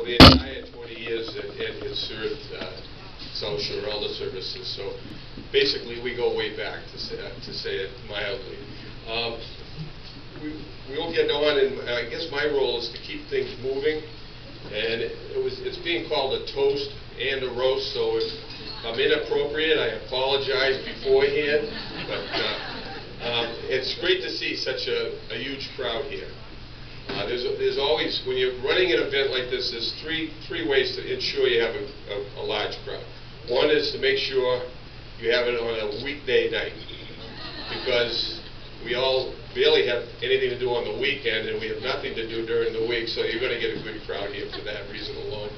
the entire 20 years that Ed has served South Shore Elder Services. So basically, we go way back, to say it mildly. We will get on, and I guess my role is to keep things moving. And it's being called a toast and a roast, so if I'm inappropriate, I apologize beforehand. But it's great to see such a huge crowd here. There's always, when you're running an event like this, there's three ways to ensure you have a large crowd. One is to make sure you have it on a weekday night, because we all barely have anything to do on the weekend, and we have nothing to do during the week, so you're going to get a good crowd here for that reason alone.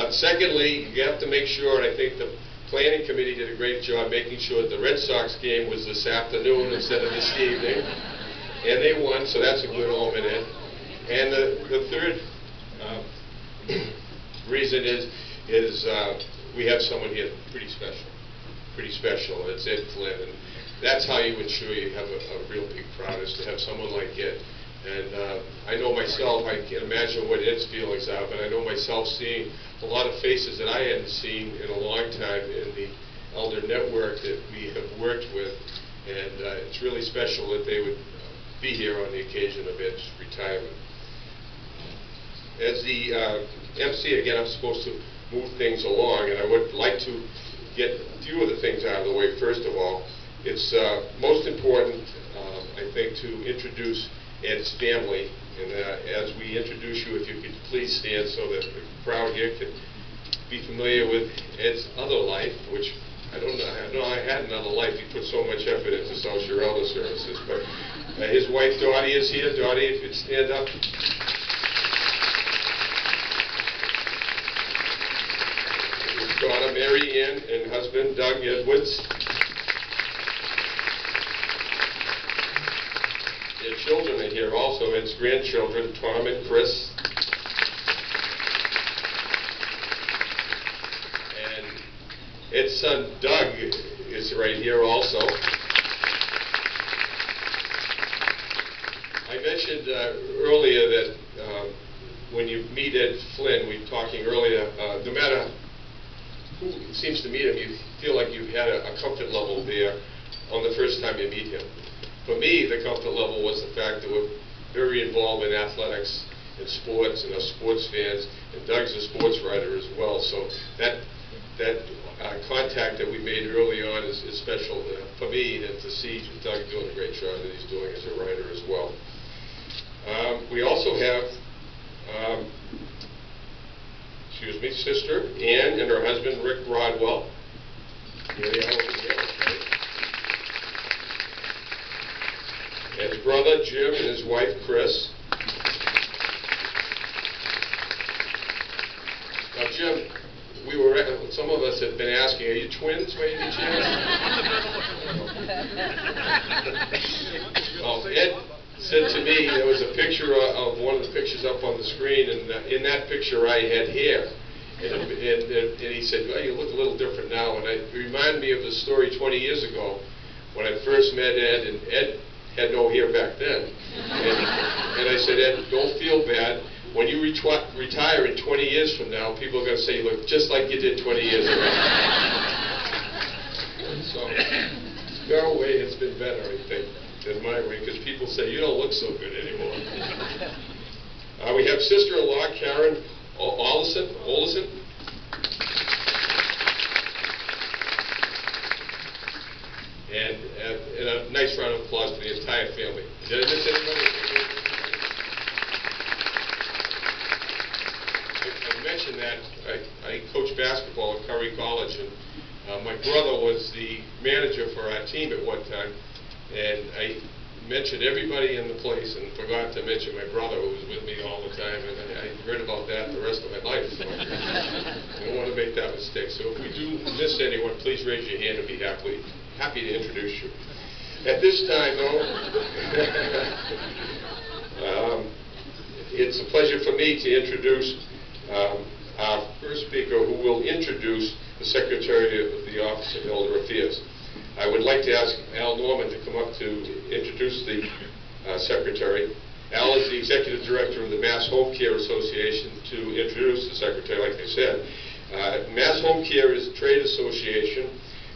Secondly, you have to make sure, and I think the planning committee did a great job making sure that the Red Sox game was this afternoon instead of this evening, and they won, so that's a good omen. And the third reason is we have someone here pretty special. It's Ed Flynn, and that's how you ensure you have a real big crowd, is to have someone like Ed. And I know myself, I can't imagine what Ed's feelings are, but I know myself seeing a lot of faces that I hadn't seen in a long time in the Elder Network that we have worked with, and it's really special that they would be here on the occasion of Ed's retirement. As the MC, again, I'm supposed to move things along, and I would like to get a few of the things out of the way. First of all, it's most important, I think, to introduce Ed's family. And as we introduce you, if you could please stand so that the crowd here can be familiar with Ed's other life, which I don't know I had another life. He put so much effort into South Shore Elder Services. But his wife, Dottie, is here. Dottie, if you'd stand up. His daughter, Mary Ann, and husband, Doug Edwards. Their children are here also, Ed's grandchildren, Tom and Chris. And Ed's son, Doug, is right here also. I mentioned earlier that when you meet Ed Flynn, we were talking earlier, no matter who seems to meet him, you feel like you've had a comfort level there on the first time you meet him. For me, the comfort level was the fact that we're very involved in athletics and sports, and are sports fans, and Doug's a sports writer as well. So that contact that we made early on is special for me, and to see Doug doing a great job that he's doing as a writer as well. We also have, Sister Ann and her husband Rick Rodwell. Here they are over here. Ed's brother Jim and his wife Chris. Now Jim, some of us have been asking, are you twins by any chance? Ed said to me, there was a picture of one of the pictures up on the screen, and in that picture I had hair. And he said, well, you look a little different now. And it reminded me of the story 20 years ago when I first met Ed, and Ed had no hair back then. And I said, Ed, don't feel bad. When you retire in 20 years from now, people are going to say you look just like you did 20 years ago. So, your way has been better, I think, than my way, because people say you don't look so good anymore. We have sister-in-law Karen Olesen. And a nice round of applause for the entire family. Did I miss anybody? I mentioned that I coached basketball at Curry College, and my brother was the manager for our team at one time. And I mentioned everybody in the place and forgot to mention my brother, who was with me all the time, and I heard about that the rest of my life. So I don't want to make that mistake. So if we do miss anyone, please raise your hand and be happy to introduce you. At this time, though, it's a pleasure for me to introduce our first speaker, who will introduce the Secretary of the Office of Elder Affairs. I would like to ask Al Norman to come up to introduce the Secretary. Al is the Executive Director of the Mass Home Care Association. To introduce the Secretary, like I said, Mass Home Care is a trade association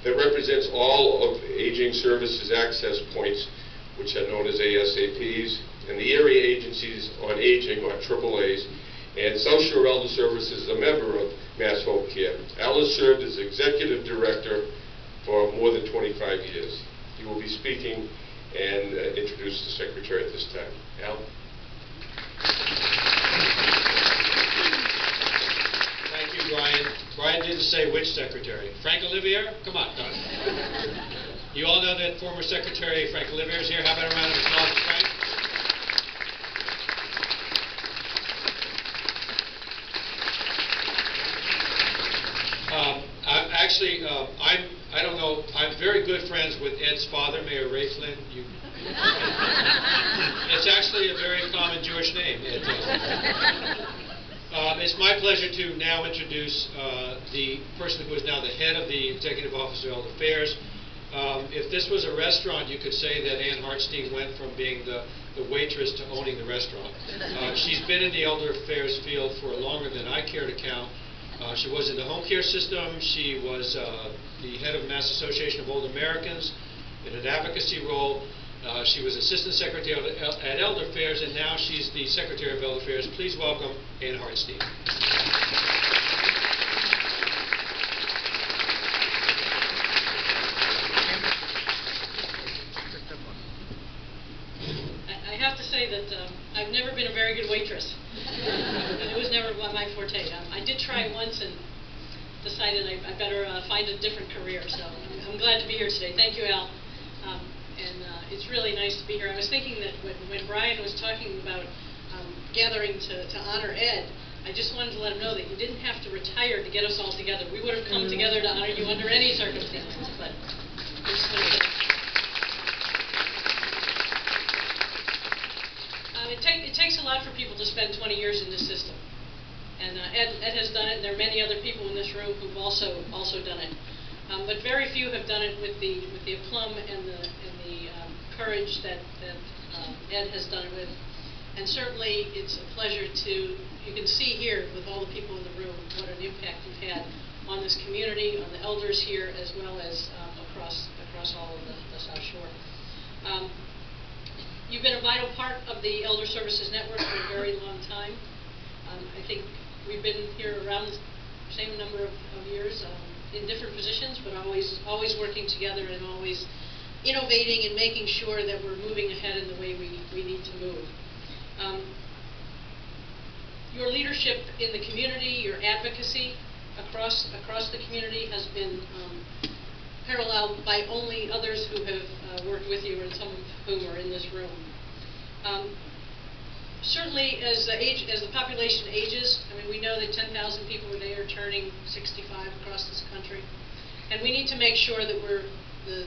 that represents all of aging services access points, which are known as ASAPs, and the area agencies on aging, or AAAs, and South Shore Elder Services is a member of Mass Home Care. Al has served as Executive Director for more than 25 years. He will be speaking and introduce the Secretary at this time. Al? Thank you, Brian. Brian didn't say which Secretary. Frank Olivier? Come on, Don. You all know that former Secretary Frank Olivier is here. How about a round of applause for Frank? I don't know, I'm very good friends with Ed's father, Mayor Ray Flynn. It's actually a very common Jewish name, Ed. It's my pleasure to now introduce the person who is now the head of the Executive Office of Elder Affairs. If this was a restaurant, you could say that Ann Hartstein went from being the waitress to owning the restaurant. She's been in the Elder Affairs field for longer than I care to count. She was in the home care system. She was the head of the Mass Association of Old Americans in an advocacy role. She was Assistant Secretary at Elder Affairs, and now she's the Secretary of Elder Affairs. Please welcome Ann Hartstein. I have to say that I've never been a very good waitress. It was never my forte. I did try once and decided I better find a different career. So I'm glad to be here today. Thank you, Al. It's really nice to be here. I was thinking that when Brian was talking about gathering to honor Ed, I just wanted to let him know that you didn't have to retire to get us all together. We would have come together to honor you under any circumstances. But I just wanted to it takes a lot for people to spend 20 years in this system, and Ed has done it. And there are many other people in this room who've also done it, but very few have done it with the aplomb and the courage that Ed has done it with. And certainly, it's a pleasure to. You can see here with all the people in the room what an impact you've had on this community, on the elders here, as well as across all of the South Shore. You've been a vital part of the Elder Services Network for a very long time. I think we've been here around the same number of years in different positions, but always working together and always innovating and making sure that we're moving ahead in the way we need to move. Your leadership in the community, your advocacy across the community has been paralleled by only others who have worked with you, and some of whom are in this room. Certainly, as the population ages, I mean, we know that 10,000 people a day are turning 65 across this country, and we need to make sure that the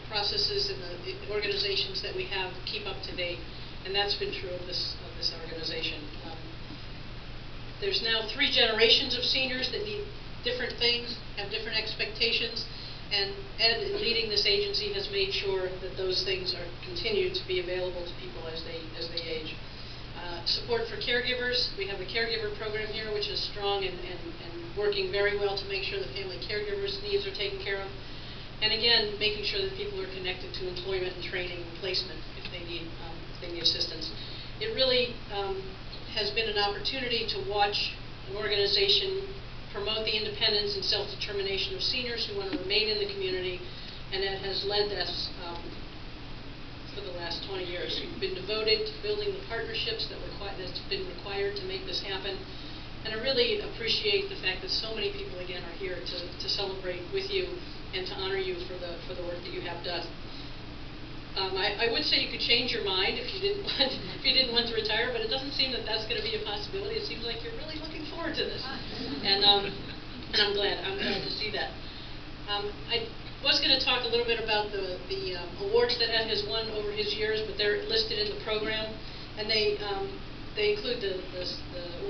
processes and the organizations that we have keep up to date, and that's been true of this organization. There's now 3 generations of seniors that need different things, have different expectations. And Ed, in leading this agency, has made sure that those things are continued to be available to people as they age. Support for caregivers. We have a caregiver program here, which is strong and working very well to make sure the family caregivers' needs are taken care of. And again, making sure that people are connected to employment and training and placement if they need assistance. It really has been an opportunity to watch an organization promote the independence and self-determination of seniors who want to remain in the community, and that has led us for the last 20 years. We've been devoted to building the partnerships that's been required to make this happen, and I really appreciate the fact that so many people again are here to celebrate with you and to honor you for the work that you have done. I would say you could change your mind if you didn't want to retire, but it doesn't seem that that's going to be a possibility. It seems like you're really looking forward to this, and I'm glad to see that. I was going to talk a little bit about the awards that Ed has won over his years, but they're listed in the program, and they include the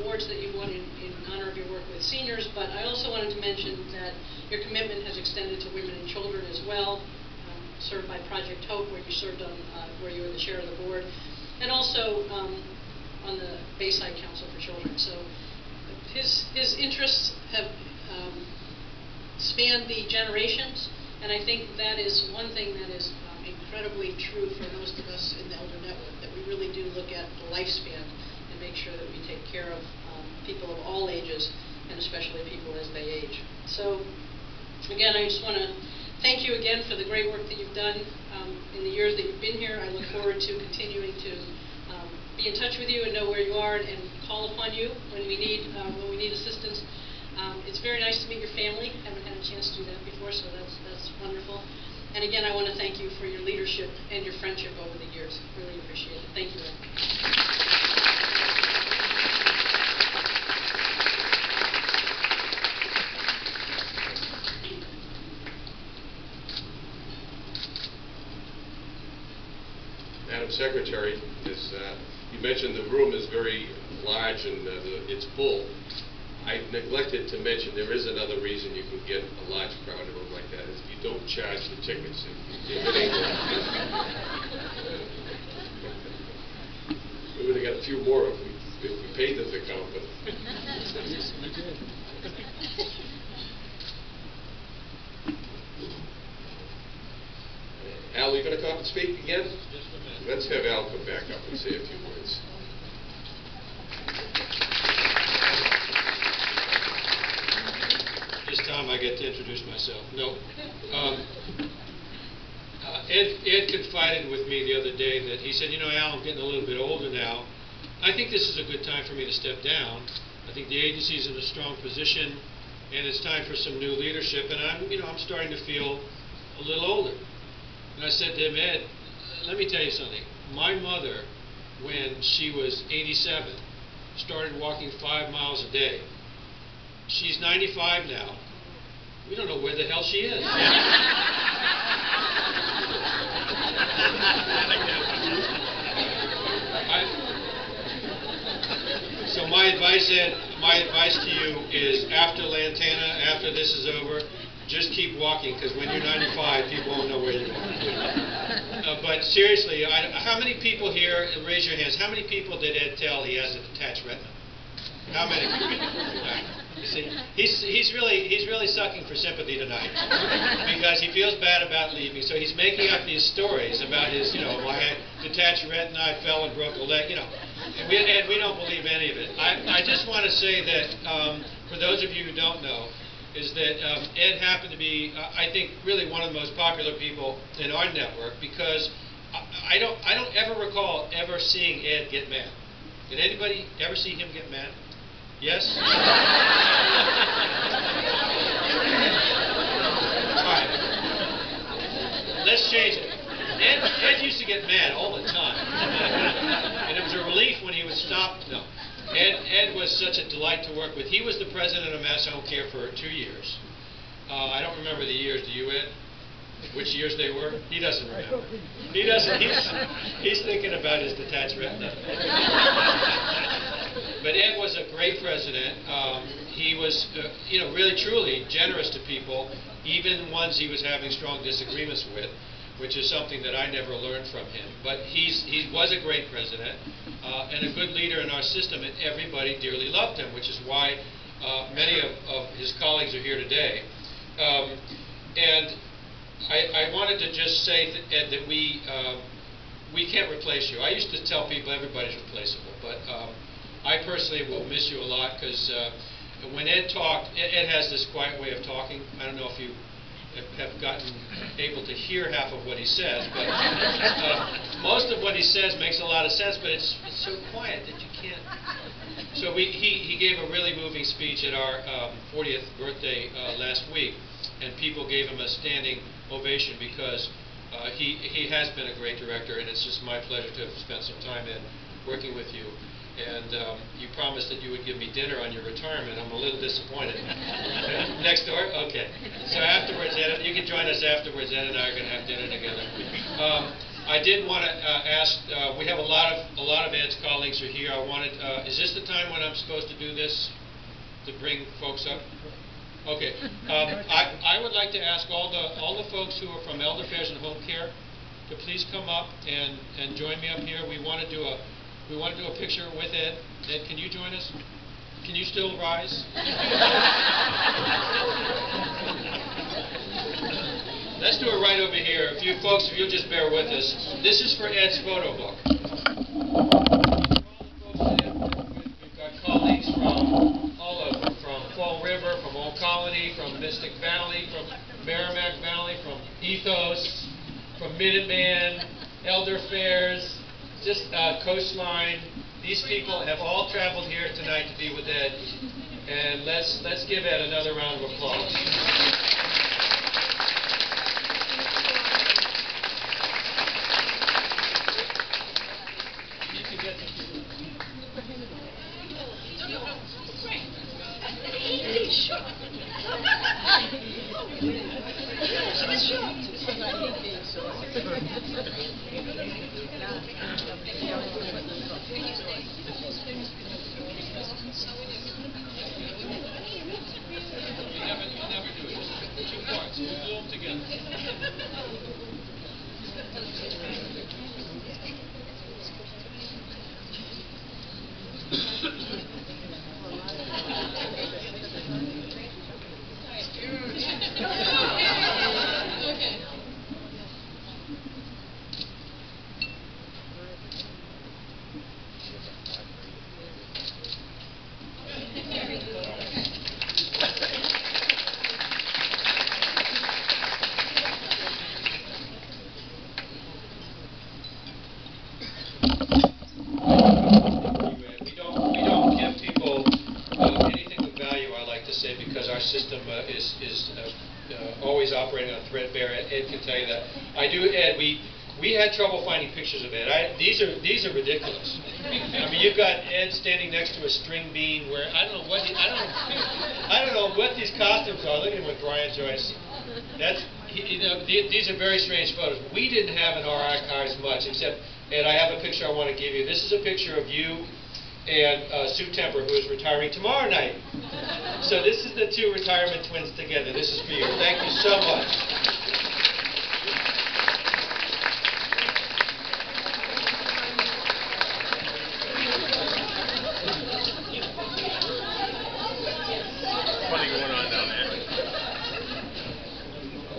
awards that you've won in honor of your work with seniors. But I also wanted to mention that your commitment has extended to women and children as well. served by Project Hope, where you served on, where you were the chair of the board, and also on the Bayside Council for Children. So his interests have spanned the generations, and I think that is one thing that is incredibly true for most of us in the Elder Network, that we really do look at the lifespan and make sure that we take care of people of all ages, and especially people as they age. So again, I just want to thank you again for the great work that you've done in the years that you've been here. I look forward to continuing to be in touch with you and know where you are, and call upon you when we need assistance. It's very nice to meet your family. Haven't had a chance to do that before, so that's wonderful. And again, I want to thank you for your leadership and your friendship over the years. Really appreciate it. Thank you, Ed. Madam Secretary, you mentioned the room is very large and it's full. I neglected to mention there is another reason you can get a large crowd in a room like that, is if you don't charge the tickets. We would have got a few more if we paid them to come, but Al, you going to come up and speak again? Just a minute. Let's have Al come back up and say a few words. This time I get to introduce myself. No. Ed confided with me the other day that he said, you know, Al, I'm getting a little bit older now. I think this is a good time for me to step down. I think the agency's in a strong position, and it's time for some new leadership. And I'm starting to feel a little older. And I said to him, Ed, let me tell you something. My mother, when she was 87, started walking 5 miles a day. She's 95 now. We don't know where the hell she is. So my advice to you is, after Lantana, after this is over, just keep walking, because when you're 95, people won't know where you are. But seriously, how many people here, raise your hands, how many people did Ed tell he has a detached retina? How many? You see, he's really sucking for sympathy tonight, because he feels bad about leaving. So he's making up these stories about his, my detached retina, I fell and broke a leg, And we don't believe any of it. I just want to say that for those of you who don't know, is that Ed happened to be, I think, really one of the most popular people in our network, because I don't ever recall ever seeing Ed get mad. Did anybody ever see him get mad? Yes? All right. Let's change it. Ed used to get mad all the time. And it was a relief when he would stop. No. Ed was such a delight to work with. He was the president of Mass Home Care for 2 years. I don't remember the years. Do you, Ed? Which years they were? He doesn't remember. He doesn't. He's thinking about his detached retina. But Ed was a great president. He was, really truly generous to people, even ones he was having strong disagreements with, which is something that I never learned from him. But he was a great president and a good leader in our system, and everybody dearly loved him, which is why many of his colleagues are here today. And I wanted to just say, Ed, that we can't replace you. I used to tell people everybody's replaceable, but I personally will miss you a lot, because when Ed talked, Ed has this quiet way of talking. I don't know if you have gotten able to hear half of what he says, but most of what he says makes a lot of sense, but it's so quiet that you can't. So he gave a really moving speech at our 40th birthday last week, and people gave him a standing ovation, because he has been a great director, and it's just my pleasure to have spent some time in working with you. And you promised that you would give me dinner on your retirement. I'm a little disappointed. Next door? Okay. So afterwards, Ed, you can join us afterwards. Ed and I are going to have dinner together. I did want to ask, we have a lot of Ed's colleagues are here. I wanted, is this the time when I'm supposed to do this, to bring folks up? Okay. I would like to ask all the folks who are from Elder Affairs and Home Care to please come up and join me up here. We want to do a picture with Ed. Ed, can you join us? Can you still rise? Let's do it right over here. If you folks, if you'll just bear with us. This is for Ed's photo book. We've got colleagues from all over, from Fall River, from Old Colony, from Mystic Valley, from Merrimack Valley, from Ethos, from Minuteman, Elder Affairs, just Coastline. These people have all traveled here tonight to be with Ed, and let's give Ed another round of applause. You can get You never do it. Just 2 parts. We'll do them together. We don't give people anything of value, I like to say, because our system is always operating on threadbare. Ed can tell you that. Ed, we had trouble finding pictures of Ed. These are ridiculous. I mean, you've got Ed standing next to a string bean where I don't know what these costumes are. Look at him with Brian Joyce. These are very strange photos. We didn't have in our archives much, except, Ed, I have a picture I want to give you. This is a picture of you and Sue Temper, who is retiring tomorrow night. So this is the 2 retirement twins together. This is for you. Thank you so much. Funny going on down there.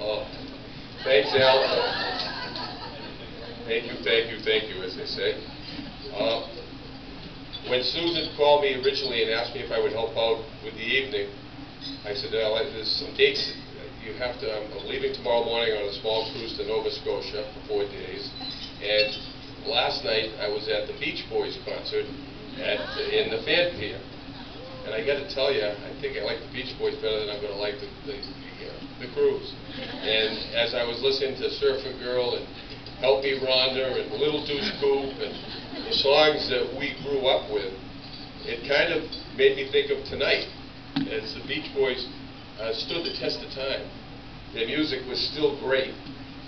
Oh, thanks, Al. Thank you, as they say. When Susan called me originally and asked me if I would help out with the evening, I said, Al, there's some dates you have to, I'm leaving tomorrow morning on a small cruise to Nova Scotia for 4 days, and last night I was at the Beach Boys concert in the Fan Pier. And I got to tell you, I think I like the Beach Boys better than I'm going to like the cruise. And as I was listening to Surfer Girl and Help Me Rhonda and Little Deuce Coupe and the songs that we grew up with, it kind of made me think of tonight, as the Beach Boys stood the test of time. Their music was still great.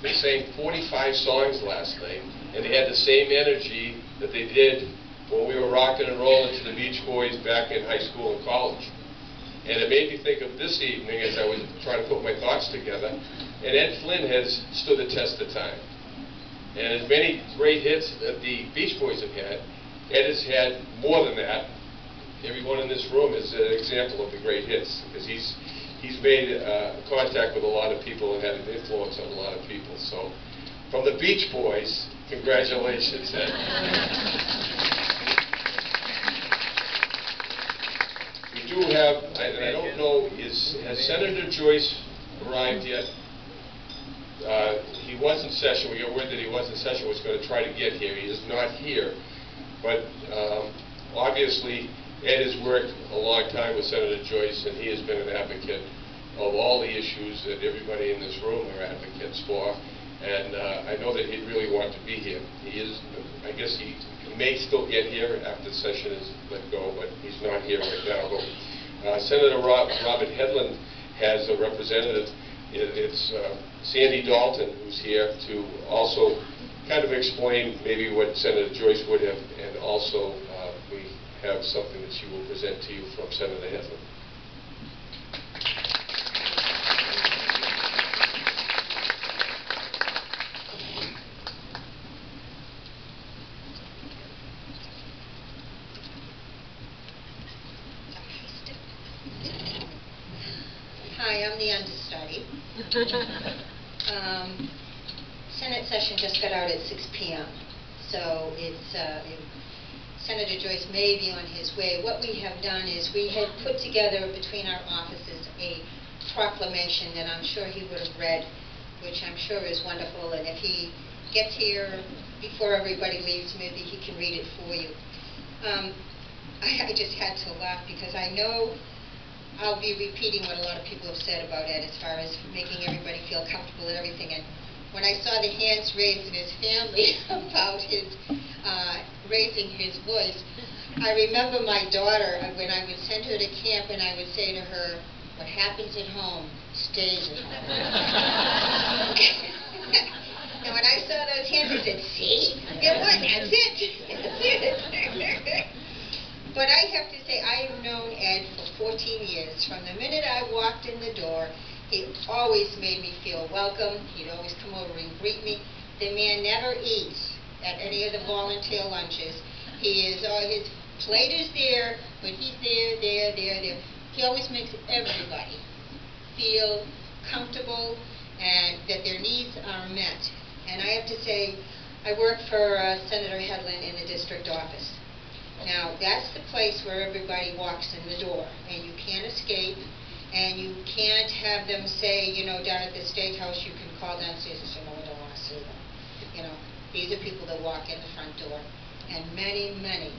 They sang 45 songs last night, and they had the same energy that they did when we were rocking and rolling to the Beach Boys back in high school and college. And it made me think of this evening as I was trying to put my thoughts together, and Ed Flynn has stood the test of time. And as many great hits that the Beach Boys have had, Ed has had more than that. Everyone in this room is an example of the great hits, because he's made contact with a lot of people and had an influence on a lot of people. So, from the Beach Boys, congratulations, Ed. We do have, and I don't know, has Senator Joyce arrived yet? He was in session. We got word that he was in session, was going to try to get here. He is not here. But obviously, Ed has worked a long time with Senator Joyce, and he has been an advocate of all the issues that everybody in this room are advocates for. And I know that he'd really want to be here. He is, I guess he may still get here after the session is let go, but he's not here right now. But Senator Robert Hedlund has a representative. It's Sandy Dalton, who's here to also kind of explain maybe what Senator Joyce would have, and also we have something that she will present to you from Senator Hedlund. Hi, I'm the understudy. Senate session just got out at 6 p.m., so Senator Joyce may be on his way. What we have done is we had put together between our offices a proclamation that I'm sure he would have read, which I'm sure is wonderful, and if he gets here before everybody leaves, maybe he can read it for you. I just had to laugh because I know I'll be repeating what a lot of people have said about Ed as far as making everybody feel comfortable and everything. And when I saw the hands raised in his family about his raising his voice, I remember my daughter when I would send her to camp and I would say to her, "What happens at home stays at home." And when I saw those hands, I said, "See, it was. That's it. That's it." But I have to say, I have known Ed for 14 years. From the minute I walked in the door, he always made me feel welcome. He'd always come over and greet me. The man never eats at any of the volunteer lunches. His plate is there, but he's there. He always makes everybody feel comfortable and that their needs are met. And I have to say, I work for Senator Hedlund in the district office. Now, that's the place where everybody walks in the door, and you can't escape, and you can't have them say, you know, down at the steakhouse, you can call downstairs and say, "No, I don't want to see them." You know, these are people that walk in the front door. And many, many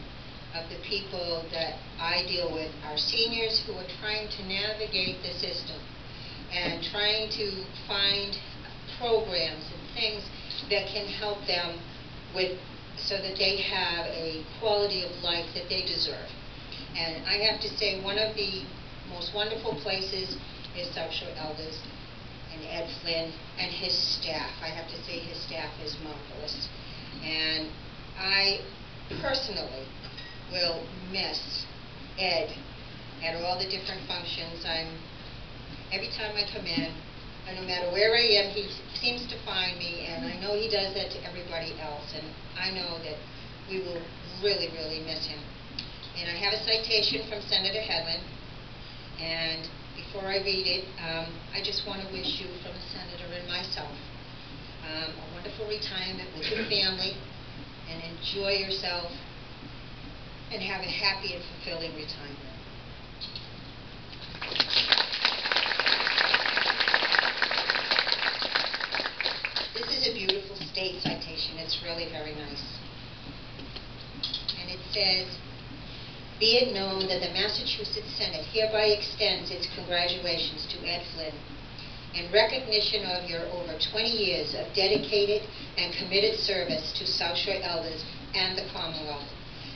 of the people that I deal with are seniors who are trying to navigate the system and trying to find programs and things that can help them with so that they have a quality of life that they deserve. And I have to say, one of the most wonderful places is South Shore Elders and Ed Flynn and his staff. I have to say his staff is marvelous. And I personally will miss Ed at all the different functions. Every time I come in, and no matter where I am, he seems to find me, and I know he does that to everybody else, and I know that we will really, really miss him. And I have a citation from Senator Hedlund, and before I read it, I just want to wish you, from the Senator and myself, a wonderful retirement with your family, and enjoy yourself, and have a happy and fulfilling retirement. This is a beautiful state citation. It's really very nice. And it says, "Be it known that the Massachusetts Senate hereby extends its congratulations to Ed Flynn in recognition of your over 20 years of dedicated and committed service to South Shore Elders and the Commonwealth.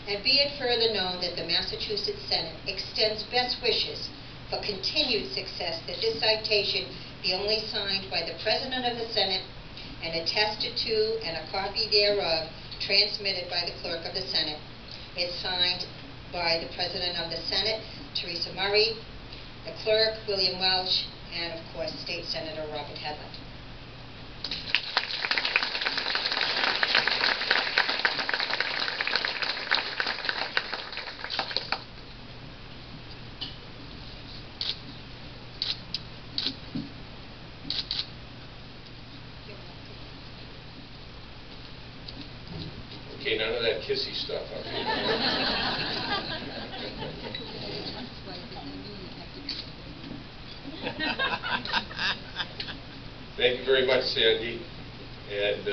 And be it further known that the Massachusetts Senate extends best wishes for continued success, that this citation be only signed by the President of the Senate and attested to and a copy thereof transmitted by the Clerk of the Senate. It's signed by the President of the Senate, Teresa Murray, the Clerk, William Welch, and of course, State Senator Robert Hedlund." Okay, none of that kissy stuff up here. Thank you very much, Sandy. And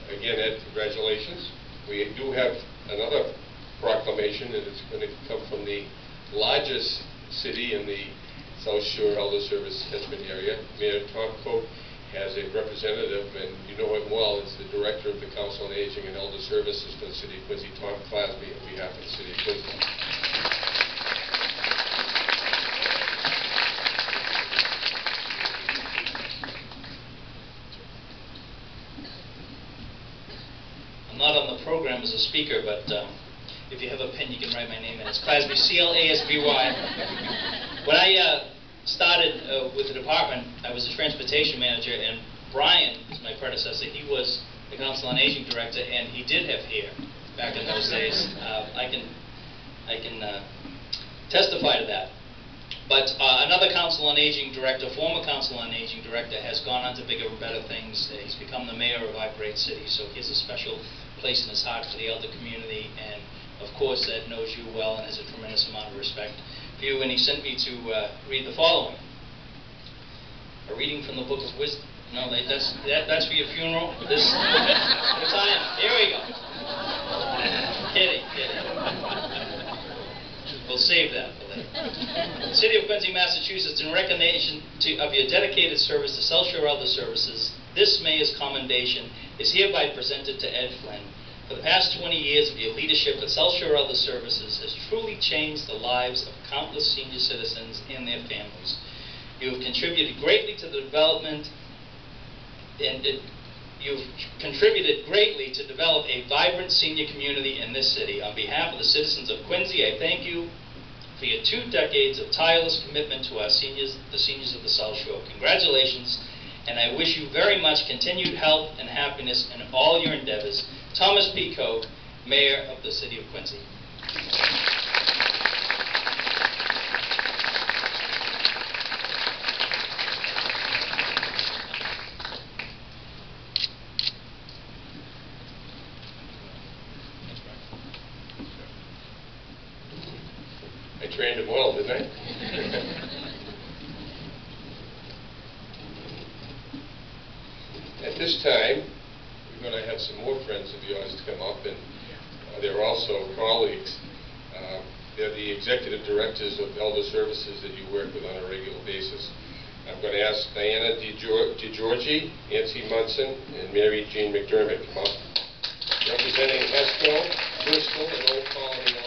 again, Ed, congratulations. We do have another proclamation, and it's going to come from the largest city in the South Shore Elder Service catchment area. Mayor Tom Cope has a representative, and you know him well, as the Director of the Council on Aging and Elder Services for the City of Quincy, Tom Clasby, on behalf of the City of Quincy. I'm not on the program as a speaker, but if you have a pen, you can write my name in. It's Clasby, C-L-A-S-B-Y. When I started with the department, I was a transportation manager, and Brian is my predecessor. He was the Council on Aging Director, and he did have hair back in those days. I can testify to that. But another Council on Aging director, former Council on Aging director, has gone on to bigger and better things. He's become the mayor of our great city, so he has a special place in his heart for the elder community, and of course Ed knows you well and has a tremendous amount of respect for you, and he sent me to read the following. A reading from the Book of Wisdom. No, that's for your funeral? This retirement. Here we go. Kidding. We'll save that for later. The City of Quincy, Massachusetts, in recognition of your dedicated service to South Shore Elder Services, this Mayor's commendation is hereby presented to Ed Flynn. For the past 20 years of your leadership at South Shore Elder Services has truly changed the lives of countless senior citizens and their families. You have contributed greatly to the development You've contributed greatly to develop a vibrant senior community in this city. On behalf of the citizens of Quincy, I thank you for your 2 decades of tireless commitment to our seniors, the seniors of the South Shore. Congratulations, and I wish you very much continued health and happiness in all your endeavors. Thomas P. Koch, Mayor of the City of Quincy. I trained him well, didn't I? At this time, we're going to have some more friends of yours to come up, and they're also colleagues. They're the executive directors of Elder Services that you work with on a regular basis. I'm going to ask Diana DeGiorgi, Nancy Munson, and Mary Jean McDermott come up. Representing ESCO, Bristol, and Old Colony